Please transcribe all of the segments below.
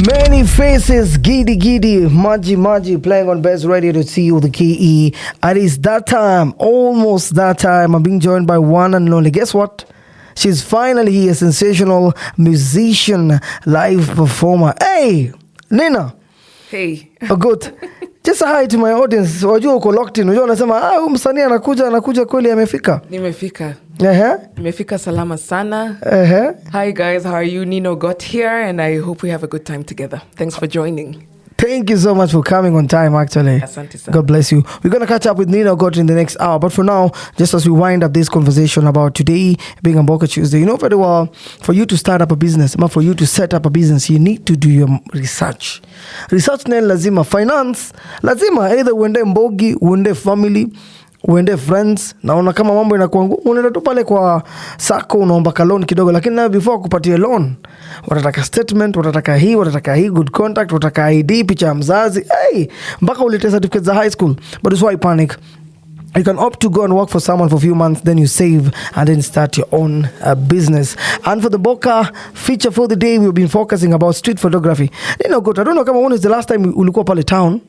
Many faces, giddy giddy, maji playing on Bze Radio to see you the KE. And it's that time, almost that time. I'm being joined by one and only. Guess what? She's finally a sensational musician, live performer. Hey, Nina. Hey. Ogot. Just a hi to my audience. Wajua uko locked in. Wajua unasema, msanii anakuja kweli amefika. Nimefika. Nimefika salama sana. Hi guys, how are you? Nino got here and I hope we have a good time together. Thanks for joining. Thank you so much for coming on time, actually. Asante sana. God bless you. We're going to catch up with Nina Ogot in the next hour. But for now, just as we wind up this conversation about today being a Mboka Tuesday, you know very well, for you to start up a business, for you to set up a business, you need to do your research. Research na lazima. Finance, lazima. Either uende mbogi, uende family, uende friends, naona kama mambo inakuwa ngumu, unaenda tu pale kwa sako unaomba ka loan kidogo, lakini na before kupatia loan watataka statement, watataka hii good contact, watataka ID, picha ya mzazi, mpaka ulete certificate za high school. But it's why panic. You can opt to go and work for someone for a few months, then you save and then start your own business. And for the Boka feature for the day, we've been focusing about street photography. You know, good. I don't know kama when is the last time ulikuwa pale town?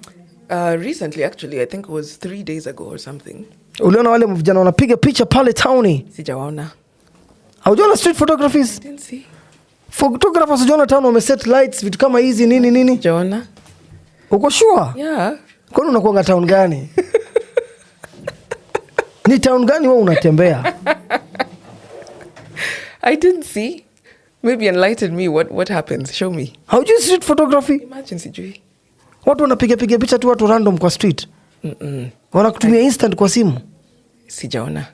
Recently, actually, I think it was 3 days ago or something. Uliona wale vijana wanapiga picha pale towni? Sijaona. Haujaona street photographies? Didn't see. Photographers ujaona town wameset lights, vitu kama hizi nini? Sijaona. Uko sure? Yeah. Kwani unakuanga town gani? Ni town gani wewe unatembea? I didn't see. Maybe enlighten me. What happens? Show me. How do you street photography? Imagine sijui. Watu wanapiga picha tu watu random kwa street. Wanakutumia instant kwa simu. Sijaona.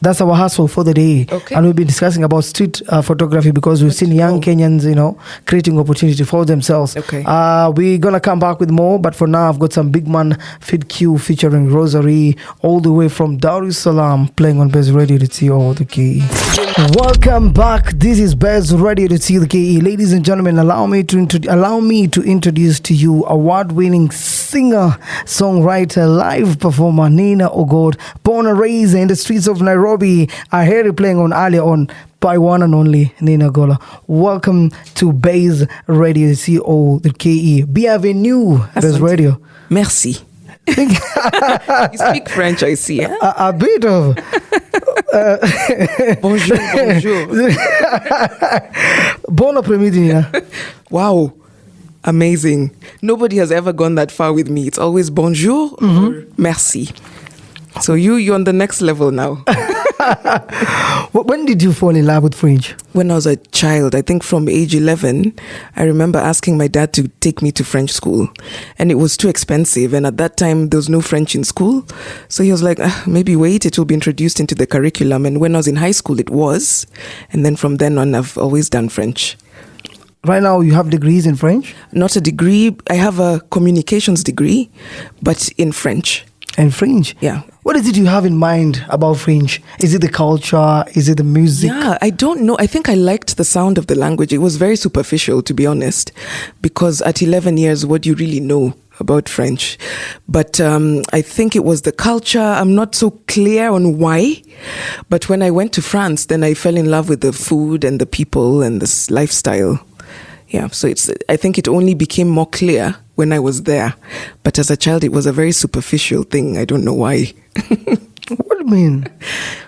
That's our hustle for the day. Okay. And we've been discussing about street photography because we've seen young Kenyans, creating opportunity for themselves. Okay. We're going to come back with more, but for now, I've got some big man Feed Q featuring Rosary all the way from Dar es Salaam playing on Bze Radio to see all the key. Welcome back. This is Bze Radio to see the key. Ladies and gentlemen, allow me to introduce to you award-winning singer, songwriter, live performer Nina Ogot, born and raised in the streets of Nairobi. I heard you playing on earlier on by one and only Nina Gola. Welcome to Baze Radio, CEO, the KE. Bienvenue, Bze Radio. Merci. You speak French, I see. Eh? A bit of. Bonjour. Bon après-midi, Nina. Wow. Amazing. Nobody has ever gone that far with me. It's always bonjour or merci. So you're on the next level now. When did you fall in love with French? When I was a child, I think from age 11, I remember asking my dad to take me to French school. And it was too expensive. And at that time, there was no French in school. So he was like, maybe wait, it will be introduced into the curriculum. And when I was in high school, it was. And then from then on, I've always done French. Right now, you have degrees in French? Not a degree. I have a communications degree, but in French. And French? Yeah. What is it you have in mind about French? Is it the culture? Is it the music? Yeah, I don't know. I think I liked the sound of the language. It was very superficial, to be honest, because at 11 years, what do you really know about French? But I think it was the culture. I'm not so clear on why. But when I went to France, then I fell in love with the food and the people and this lifestyle. Yeah, so I think it only became more clear when I was there. But as a child, it was a very superficial thing. I don't know why. What do you mean?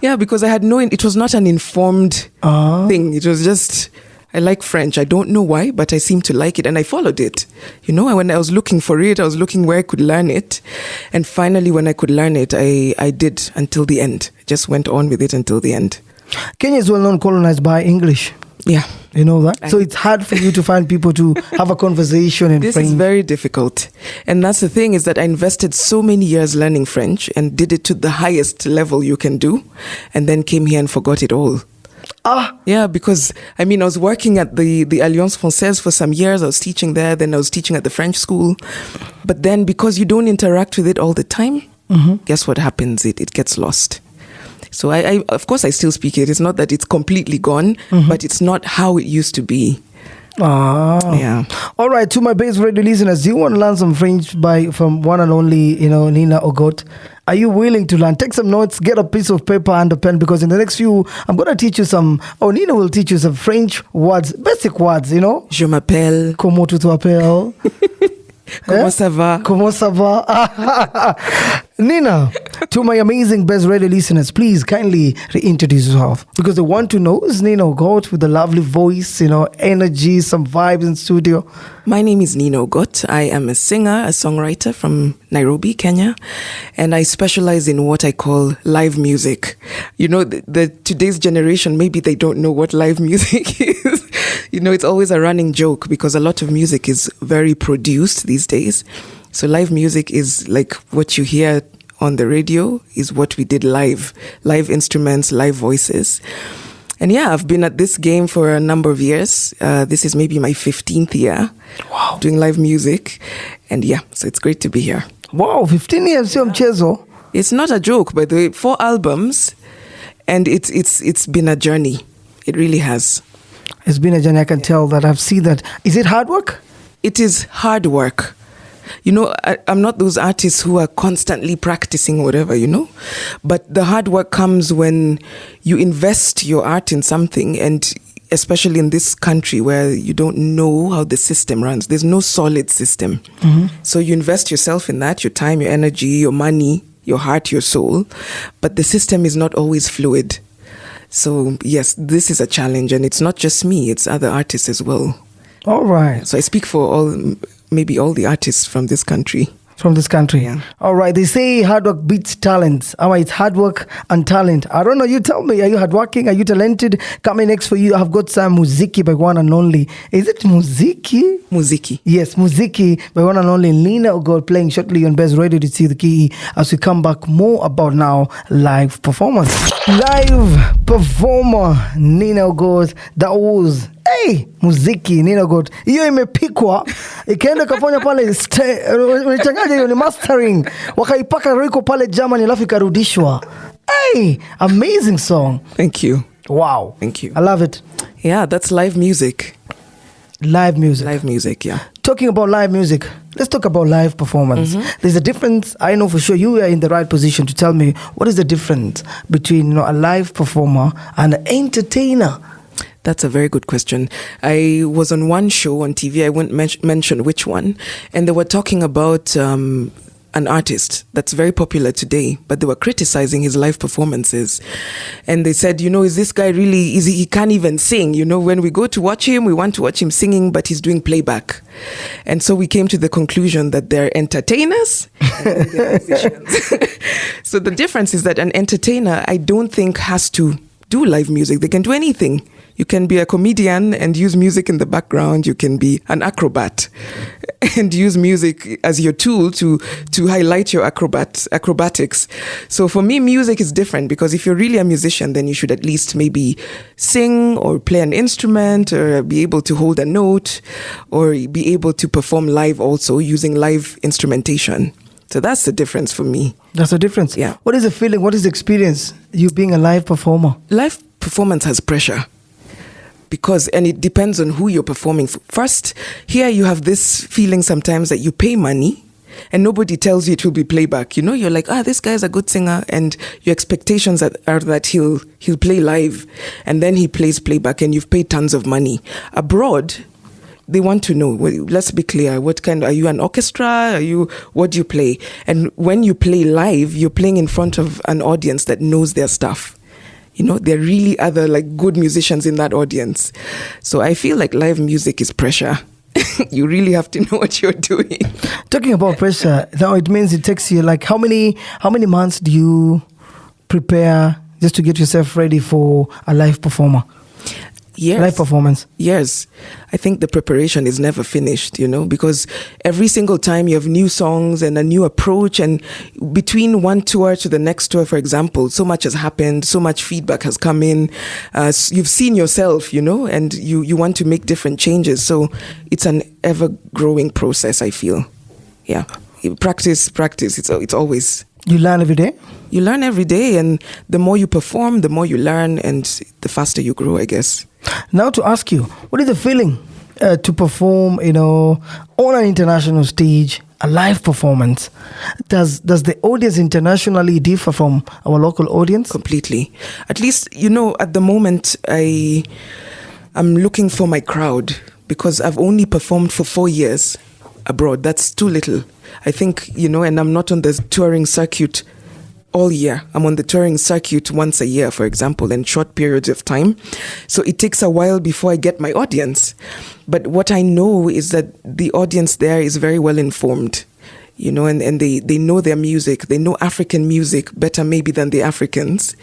Yeah, because I had it was not an informed thing. It was just, I like French. I don't know why, but I seemed to like it and I followed it. When I was looking for it, I was looking where I could learn it. And finally, when I could learn it, I did until the end. I just went on with it until the end. Kenya is well known colonized by English. Yeah. You know that? So it's hard for you to find people to have a conversation in French. This is very difficult. And that's the thing, is that I invested so many years learning French and did it to the highest level you can do. And then came here and forgot it all. Yeah, because, I was working at the Alliance Française for some years. I was teaching there. Then I was teaching at the French school. But then because you don't interact with it all the time, guess what happens? It gets lost. So I of course I still speak it. It's not that it's completely gone, but it's not how it used to be. Yeah. All right, to my Bze Radio listeners, do you want to learn some French from one and only, Nina Ogot? Are you willing to learn? Take some notes, get a piece of paper and a pen, because in the next few, I'm going to teach you Nina will teach you some French words, basic words, you know? Je m'appelle. Comment tu t'appelles? Comment ça va? Comment ça va? Nina, to my amazing Bze Radio listeners, please kindly reintroduce yourself, because they want to know, is Nina Ogot with a lovely voice, energy, some vibes in studio? My name is Nina Ogot. I am a singer, a songwriter from Nairobi, Kenya, and I specialize in what I call live music. The today's generation, maybe they don't know what live music is. It's always a running joke because a lot of music is very produced these days. So live music is like what you hear on the radio is what we did live instruments, live voices. And yeah, I've been at this game for a number of years. This is maybe my 15th year doing live music. And yeah, so it's great to be here. Wow, 15 years, sio mchezo. It's not a joke, by the way. 4 albums, and it's been a journey. It really has. It's been a journey, I can tell that. I've seen that. Is it hard work? It is hard work. I'm not those artists who are constantly practicing whatever, But the hard work comes when you invest your art in something, and especially in this country where you don't know how the system runs. There's no solid system. Mm-hmm. So you invest yourself in that, your time, your energy, your money, your heart, your soul. But the system is not always fluid. So yes, this is a challenge, and it's not just me, it's other artists as well. All right. So I speak for maybe all the artists from this country. From this country. Yeah. All right. They say hard work beats talent. It's hard work and talent. I don't know. You tell me. Are you hardworking? Are you talented? Coming next for you, I've got some Muziki by one and only. Is it Muziki? Muziki. Yes, Muziki by one and only Nina Ogot, playing shortly on Bze Radio to see the key as we come back more about now live performance. Live performer Nina Ogot. That was Muziki Nina Ogot. Hiyo imepikwa ikaenda kafanya pale unachanganya hiyo ni mastering, wakaipaka reko pale Germany alafu ikarudishwa. Amazing song. Thank you. Wow. Thank you. I love it. Yeah, that's live music. Live music. Live music, yeah. Talking about live music, let's talk about live performance. Mm-hmm. There's a difference. I know for sure you are in the right position to tell me what is the difference between a live performer and an entertainer. That's a very good question. I was on one show on TV, I won't mention which one, and they were talking about an artist that's very popular today, but they were criticizing his live performances. And they said, is this guy really, he can't even sing. When we go to watch him, we want to watch him singing, but he's doing playback. And so we came to the conclusion that they're entertainers and they're musicians. So the difference is that an entertainer, I don't think, has to do live music. They can do anything. You can be a comedian and use music in the background. You can be an acrobat and use music as your tool to highlight your acrobatics. So for me, music is different, because if you're really a musician, then you should at least maybe sing or play an instrument or be able to hold a note or be able to perform live also using live instrumentation. So that's the difference for me. That's the difference? Yeah. What is the feeling? What is the experience, you being a live performer? Live performance has pressure. And it depends on who you're performing for. First, here you have this feeling sometimes that you pay money and nobody tells you it will be playback. You're like, this guy's a good singer, and your expectations are that he'll play live, and then he plays playback, and you've paid tons of money. Abroad, they want to know, let's be clear, are you an orchestra? What do you play? And when you play live, you're playing in front of an audience that knows their stuff. There are really other good musicians in that audience. So I feel like live music is pressure. You really have to know what you're doing. Talking about pressure, now it means it takes you how many months do you prepare just to get yourself ready for a live performer? Years. Live performance. Years. I think the preparation is never finished, because every single time you have new songs and a new approach, and between one tour to the next tour, for example, so much has happened, so much feedback has come in. You've seen yourself, and you want to make different changes. So it's an ever-growing process, I feel. Yeah. Practice. It's always... You learn every day? You learn every day, and the more you perform, the more you learn, and the faster you grow, I guess. Now to ask you, what is the feeling to perform, on an international stage a live performance, does the audience internationally differ from our local audience? Completely. At least, at the moment, I'm looking for my crowd because I've only performed for 4 years abroad. That's too little. I think, and I'm not on the touring circuit all year. I'm on the touring circuit once a year, for example, in short periods of time. So it takes a while before I get my audience. But what I know is that the audience there is very well informed, and they know their music. They know African music better maybe than the Africans.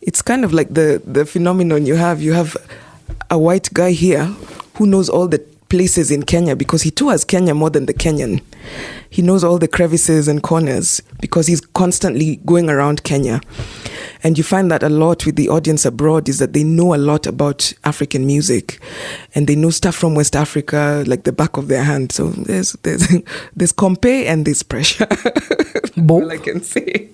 It's kind of like the phenomenon you have a white guy here who knows all the places in Kenya because he tours Kenya more than the Kenyan. He knows all the crevices and corners because he's constantly going around Kenya. And you find that a lot with the audience abroad is that they know a lot about African music and they know stuff from West Africa like the back of their hand. So there's compare and there's pressure. Both. All I can say.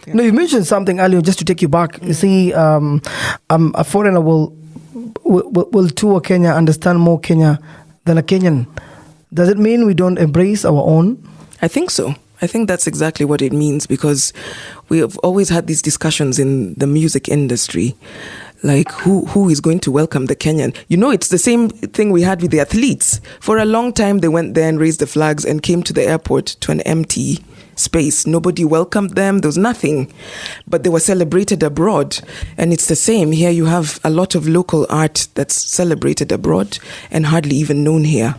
Yeah. No, you mentioned something earlier, just to take you back. You see, a foreigner will tour Kenya, understand more Kenya than a Kenyan. Does it mean we don't embrace our own? I think so. I think that's exactly what it means because we have always had these discussions in the music industry. Like, who is going to welcome the Kenyan? It's the same thing we had with the athletes. For a long time, they went there and raised the flags and came to the airport to an empty space. Nobody welcomed them. There was nothing. But they were celebrated abroad. And it's the same. Here you have a lot of local art that's celebrated abroad and hardly even known here.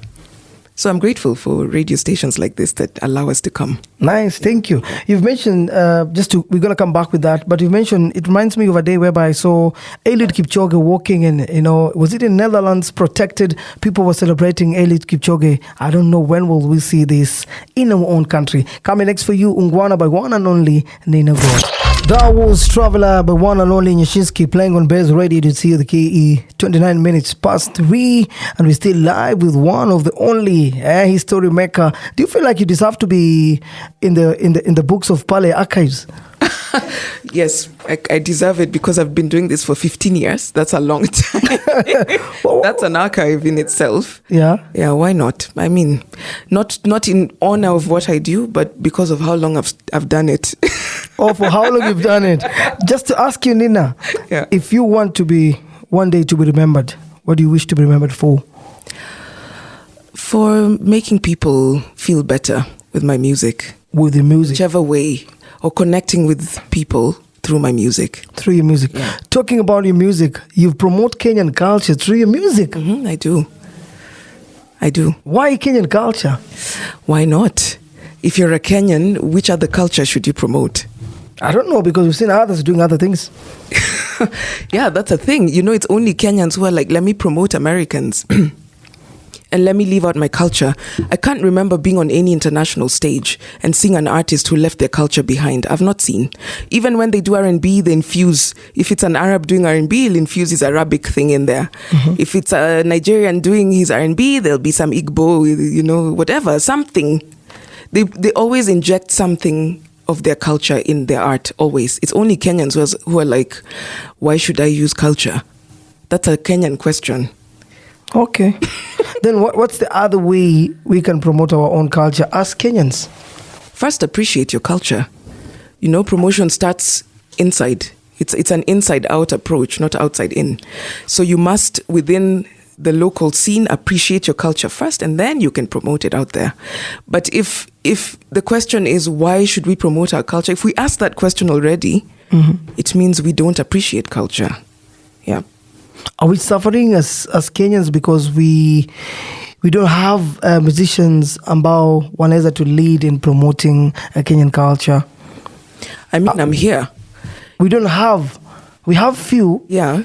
So I'm grateful for radio stations like this that allow us to come. Nice, thank you. You've mentioned, we're going to come back with that, but you mentioned, it reminds me of a day whereby I saw Eliud Kipchoge walking in, was it in Netherlands, protected, people were celebrating Eliud Kipchoge. I don't know when will we see this in our own country. Coming next for you, Ungwana by one and only Nina Ogot. That was Traveler by one and only Nyashinsky playing on Bze Radio to see the KE 29 minutes past 3, and we're still live with one of the only history maker. Do you feel like you deserve to be in the books of Pale archives? Yes, I deserve it because I've been doing this for 15 years. That's a long time. That's an archive in itself. Yeah. Yeah, why not? I mean, not in honor of what I do, but because of how long I've done it. Oh, for how long you've done it. Just to ask you, Nina, if you want to be one day to be remembered, what do you wish to be remembered for? For making people feel better with my music. With the music? Whichever way. Or connecting with people through my music. Through your music. Yeah. Talking about your music, you promote Kenyan culture through your music. Mm-hmm, I do. Why Kenyan culture? Why not? If you're a Kenyan, which other culture should you promote? I don't know, because we've seen others doing other things. Yeah, that's a thing. It's only Kenyans who are like, let me promote Americans. And let me leave out my culture. I can't remember being on any international stage and seeing an artist who left their culture behind. I've not seen. Even when they do R&B, they infuse. If it's an Arab doing R&B, he'll infuse his Arabic thing in there. Mm-hmm. If it's a Nigerian doing his R&B, there'll be some Igbo, whatever, something. They always inject something of their culture in their art, always. It's only Kenyans who are like, why should I use culture? That's a Kenyan question. Okay. Then what's the other way we can promote our own culture as Kenyans? First, appreciate your culture. Promotion starts inside. It's an inside-out approach, not outside-in. So you must, within the local scene, appreciate your culture first, and then you can promote it out there. But if the question is, why should we promote our culture? If we ask that question already, it means we don't appreciate culture. Yeah. Are we suffering as Kenyans because we don't have musicians ambao wanaweza to lead in promoting Kenyan culture? I mean, I'm here. We have few. Yeah,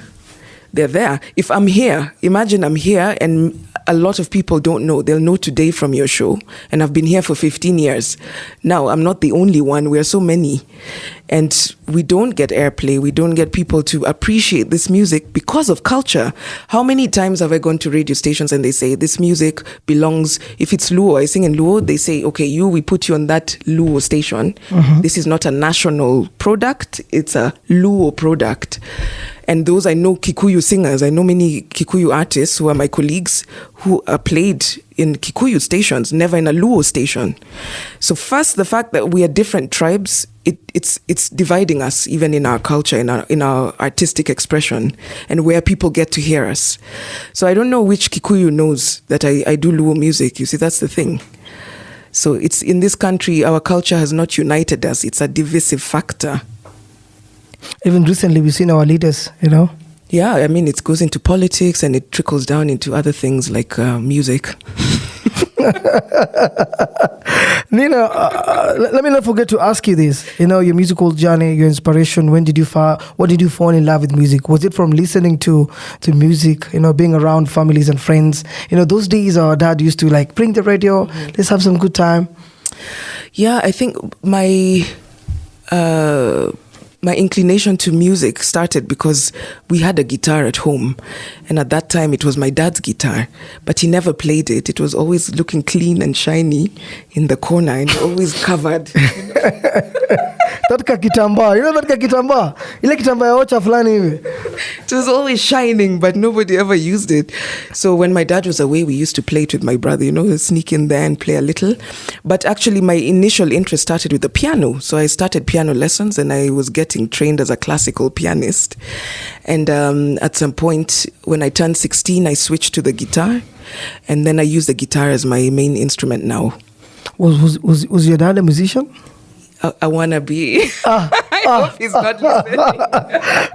they're there. If I'm here, imagine I'm here and a lot of people don't know. They'll know today from your show. And I've been here for 15 years. Now, I'm not the only one. We are so many. And we don't get airplay. We don't get people to appreciate this music because of culture. How many times have I gone to radio stations and they say, this music belongs, if it's Luo, I sing in Luo, they say, okay, we put you on that Luo station. Mm-hmm. This is not a national product. It's a Luo product. And those, I know Kikuyu singers. I know many Kikuyu artists who are my colleagues who are played in Kikuyu stations, never in a Luo station. So first, the fact that we are different tribes, it's dividing us even in our culture, in our artistic expression, and where people get to hear us. So I don't know which Kikuyu knows that I do Luo music. You see, that's the thing. So it's in this country, our culture has not united us. It's a divisive factor. Even recently, we've seen our leaders, Yeah, I mean, it goes into politics and it trickles down into other things like music. Nina, let me not forget to ask you this. Your musical journey, your inspiration. What did you fall in love with music? Was it from listening to music, being around families and friends? Those days our dad used to bring the radio, let's have some good time. Yeah, I think my inclination to music started because we had a guitar at home, and at that time it was my dad's guitar, but he never played it. It was always looking clean and shiny in the corner and always covered. That kitamba, that kitamba, ile kitamba ya ocha fulani hivi. It was always shining, but nobody ever used it. So when my dad was away, we used to play it with my brother, sneak in there and play a little. But actually my initial interest started with the piano. So I started piano lessons and I was getting trained as a classical pianist. And at some point when I turned 16, I switched to the guitar, and then I use the guitar as my main instrument now. Was your dad a musician? I wanna be. I hope he's not listening.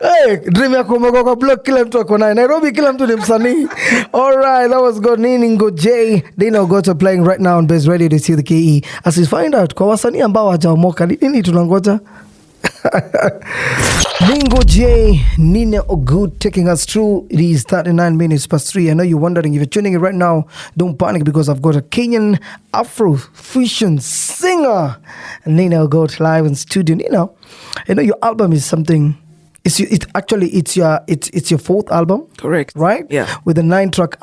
Hey, dream ya kumoko kwa block kila mtu ako naye. Nairobi kila mtu ni msanii. All right, that was good. Ningo J. Dina Ogot are playing right now on Bze Radio to see the KE. As we find out, kwa wasanii ambao hawajaomoka, nini tunangoja? Ningo J, Nina Ogot taking us through. It is 39 minutes past 3. I know you're wondering if you're tuning in right now. Don't panic because I've got a Kenyan Afro fusion singer, Nina Ogot, live in studio. Nina, your album is something. It's your fourth album. Correct. Right? Yeah. With a 9-track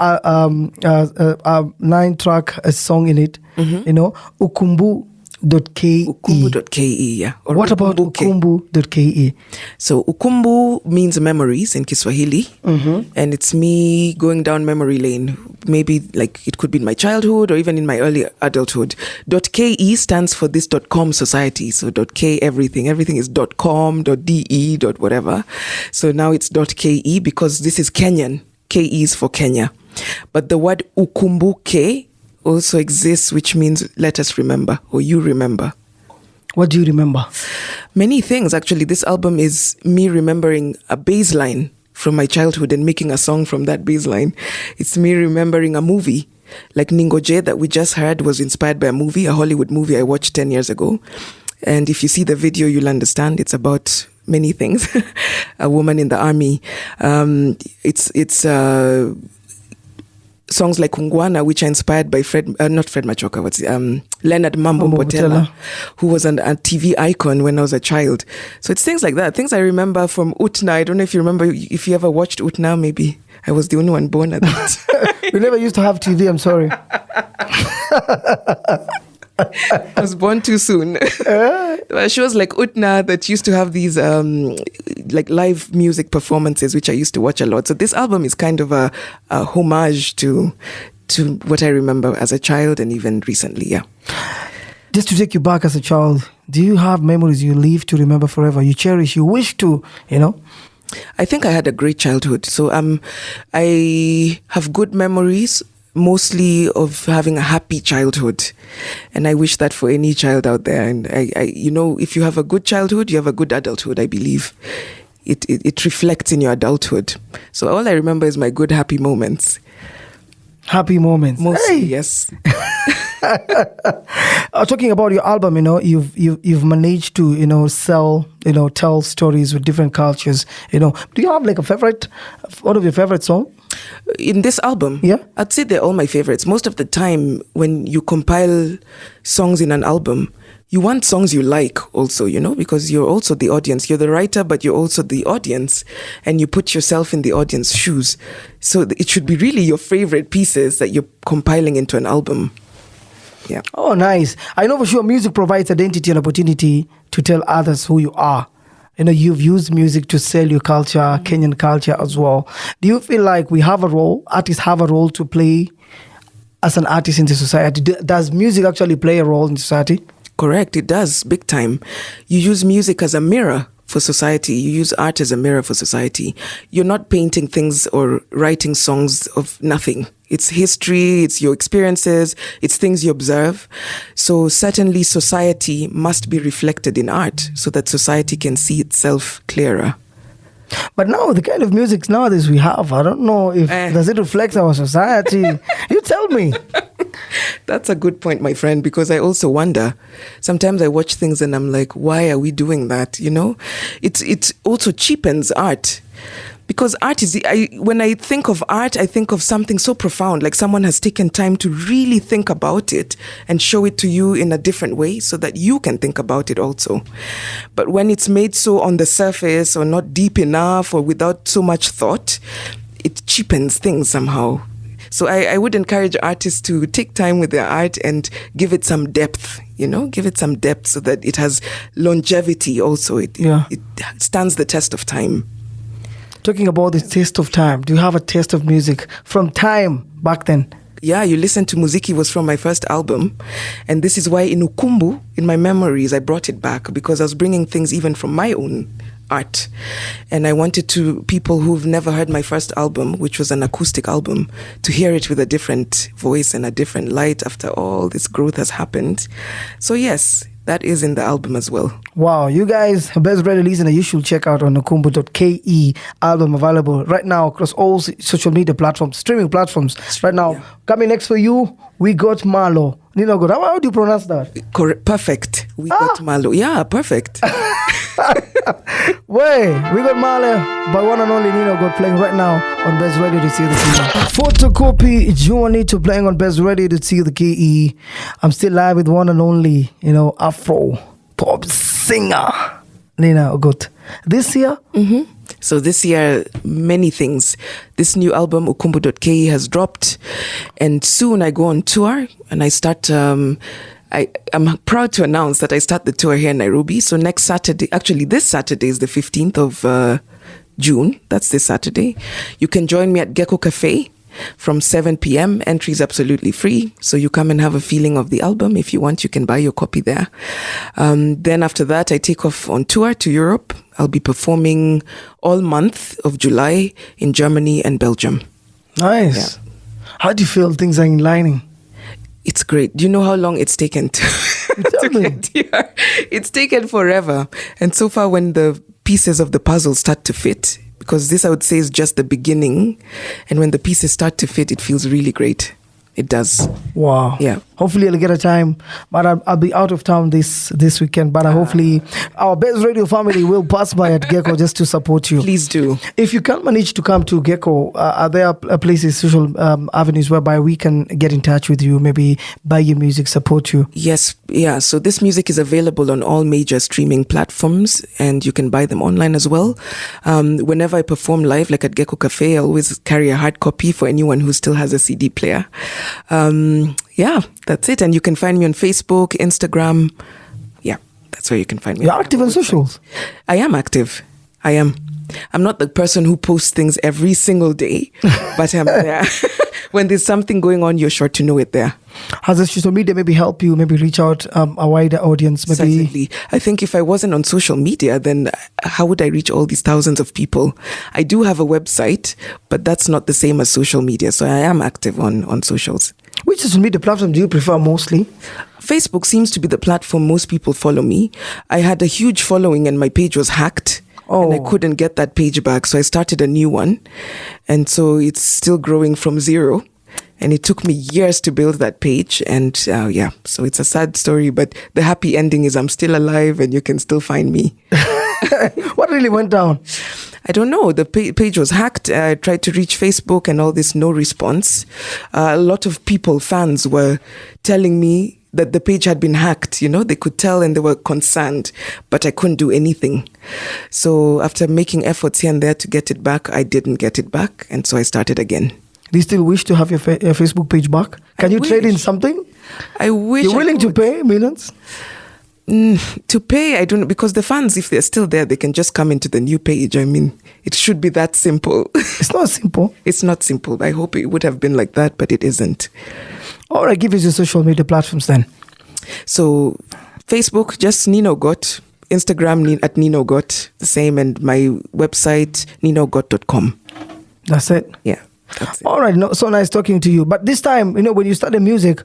9-track song in it. Ukumbu. Ukumbu.ke, yeah. Or what about ukumbu.ke? So ukumbu means memories in Kiswahili, and it's me going down memory lane. Maybe it could be in my childhood or even in my early adulthood. .ke stands for this .com society. So .k everything is .com, .de, whatever. So now it's .ke because this is Kenyan. Ke is for Kenya. But the word ukumbuke also exists, which means let us remember, or you remember. What do you remember? Many things, actually. This album is me remembering a bass line from my childhood and making a song from that bass line. It's me remembering a movie. Like Ningoje that we just heard was inspired by a Hollywood movie I watched 10 years ago. And if you see the video, you'll understand it's about many things. A woman in the army. It's songs like Ungwana, which are inspired by not Fred Machoka, Leonard Mambo Mbotela, who was a TV icon when I was a child. So it's things like that, things I remember from Utna. I don't know if you remember, if you ever watched Utna, maybe. I was the only one born at that time. We never used to have TV, I'm sorry. I was born too soon. Shows like Utna that used to have these live music performances, which I used to watch a lot. So this album is kind of a homage to what I remember as a child and even recently, yeah. Just to take you back as a child, do you have memories you live to remember forever, you cherish, you wish to, I think I had a great childhood. So I have good memories, mostly of having a happy childhood, and I wish that for any child out there. And I if you have a good childhood, you have a good adulthood. I believe it reflects in your adulthood. So all I remember is my good happy moments. Happy moments, mostly. Hey. Yes. Talking about your album, you've managed to sell, tell stories with different cultures. Do you have like one of your favorite songs? In this album? Yeah. I'd say they're all my favorites. Most of the time when you compile songs in an album, you want songs you like also, because you're also the audience. You're the writer, but you're also the audience, and you put yourself in the audience's shoes. So it should be really your favorite pieces that you're compiling into an album. Yeah. Oh, nice. I know for sure music provides identity and opportunity to tell others who you are. you've used music to sell your culture, Kenyan culture as well. Do you feel like artists have a role to play as an artist in the society? Does music actually play a role in society? Correct, it does, big time. You use music as a mirror for society. You use art as a mirror for society. You're not painting things or writing songs of nothing. It's history, it's your experiences, it's things you observe. So certainly society must be reflected in art so that society can see itself clearer. But now, the kind of music nowadays we have, I don't know if does it reflect our society? You tell me. That's a good point, my friend, because I also wonder. Sometimes I watch things and I'm like, why are we doing that? It also cheapens art. Because art when I think of art, I think of something so profound, like someone has taken time to really think about it and show it to you in a different way so that you can think about it also. But when it's made so on the surface or not deep enough or without so much thought, it cheapens things somehow. So I would encourage artists to take time with their art and give it some depth, give it some depth so that it has longevity also. It stands the test of time. Talking about the taste of time, do you have a taste of music from time back then? Yeah, you listen to Muziki was from my first album. And this is why in Ukumbu, in my memories, I brought it back because I was bringing things even from my own art. And I wanted people who've never heard my first album, which was an acoustic album, to hear it with a different voice and a different light after all this growth has happened. So yes, that is in the album as well. Wow, you guys, Bze Radio listener, you should check out on ukumbu.ke. Album available right now across all social media platforms, streaming platforms. Right now, coming next for you, we got Malo. Nino Ogot. How do you pronounce that? Correct. Perfect. We got Malo. Yeah, perfect. We got Malo by one and only Nino Ogot playing right now on Bze Radio to see the key. Photocopy Juanito playing on Bze Radio to see the key. I'm still live with one and only, Afro pop singer Nino Ogot. This year? Mm-hmm. So this year, many things. This new album, ukumbu.ke, has dropped. And soon I go on tour and I start... I'm proud to announce that I start the tour here in Nairobi. So next Saturday, actually this Saturday is the 15th of June. That's this Saturday. You can join me at Gecko Cafe from 7 p.m. Entry is absolutely free. So you come and have a feeling of the album. If you want, you can buy your copy there. Then after that, I take off on tour to Europe. I'll be performing all month of July in Germany and Belgium. Nice. Yeah. How do you feel things are aligning? It's great. Do you know how long it's taken to get here? It's taken forever. And so far, when the pieces of the puzzle start to fit, because this I would say is just the beginning, and when the pieces start to fit, it feels really great. It does. Wow. Yeah. Hopefully I'll get a time, but I'll be out of town this weekend. But hopefully our Bze Radio family will pass by at Gecko just to support you. Please do. If you can't manage to come to Gecko, are there places, social avenues whereby we can get in touch with you, maybe buy your music, support you? Yes. Yeah. So this music is available on all major streaming platforms and you can buy them online as well. Whenever I perform live, like at Gecko Cafe, I always carry a hard copy for anyone who still has a CD player. Yeah, that's it. And you can find me on Facebook, Instagram. Yeah, that's where you can find me. You're active on socials? I am active. I am. I'm not the person who posts things every single day, but I'm there. When there's something going on, you're sure to know it there. Has the social media maybe help you maybe reach out a wider audience? Maybe? Certainly. I think if I wasn't on social media, then how would I reach all these thousands of people? I do have a website, but that's not the same as social media. So I am active on socials. Which social media platform do you prefer mostly? Facebook seems to be the platform most people follow me. I had a huge following and my page was hacked. Oh. And I couldn't get that page back. So I started a new one. And so it's still growing from zero. And it took me years to build that page. And yeah, so it's a sad story. But the happy ending is I'm still alive and you can still find me. What really went down? I don't know. The page was hacked. I tried to reach Facebook and all this, no response. A lot of people, fans, were telling me that the page had been hacked. You know, they could tell and they were concerned, but I couldn't do anything. So after making efforts here and there to get it back, I didn't get it back. And so I started again. Do you still wish to have your Facebook page back? Can you trade in something? I wish. You're willing to pay millions? To pay, I don't know, because the fans, if they're still there, they can just come into the new page. I mean, it should be that simple. It's not simple. It's not simple. I hope it would have been like that, but it isn't. All right, give us your social media platforms then. So, Facebook, just Nino Ogot. Instagram at Nino Ogot, the same, and my website, ninoogot.com. That's it? Yeah, that's it. All right, so nice talking to you. But this time, when you started music,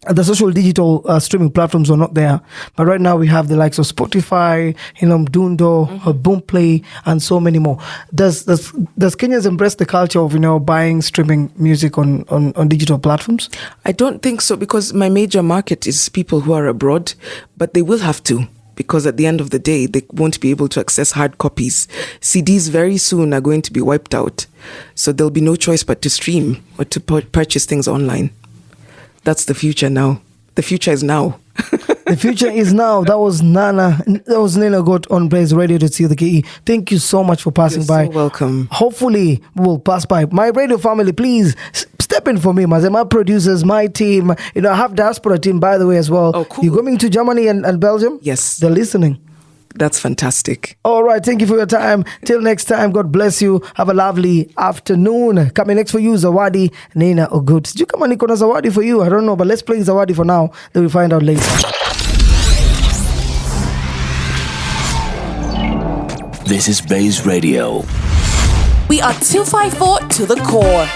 the social digital streaming platforms were not there. But right now we have the likes of Spotify, Dundo, Boomplay, and so many more. Does Kenyans embrace the culture of, buying streaming music on digital platforms? I don't think so, because my major market is people who are abroad, but they will have to. Because at the end of the day, they won't be able to access hard copies. CDs very soon are going to be wiped out. So there'll be no choice but to stream or to purchase things online. That's the future now. The future is now. The future is now. That was Nina Ogot on Bze Radio to see the KE. Thank you so much for passing by. You're so welcome. Hopefully, we'll pass by. My radio family, please step in for me. My producers, my team. I have diaspora team, by the way, as well. Oh, cool. You coming to Germany and Belgium? Yes. They're listening. That's fantastic. All right. Thank you for your time. Till next time, God bless you. Have a lovely afternoon. Coming next for you, Zawadi, Nina Ogot. Did you come on Nikona Zawadi for you? I don't know, but let's play Zawadi for now. Then we'll find out later. This is Baze Radio. We are 254 to the core.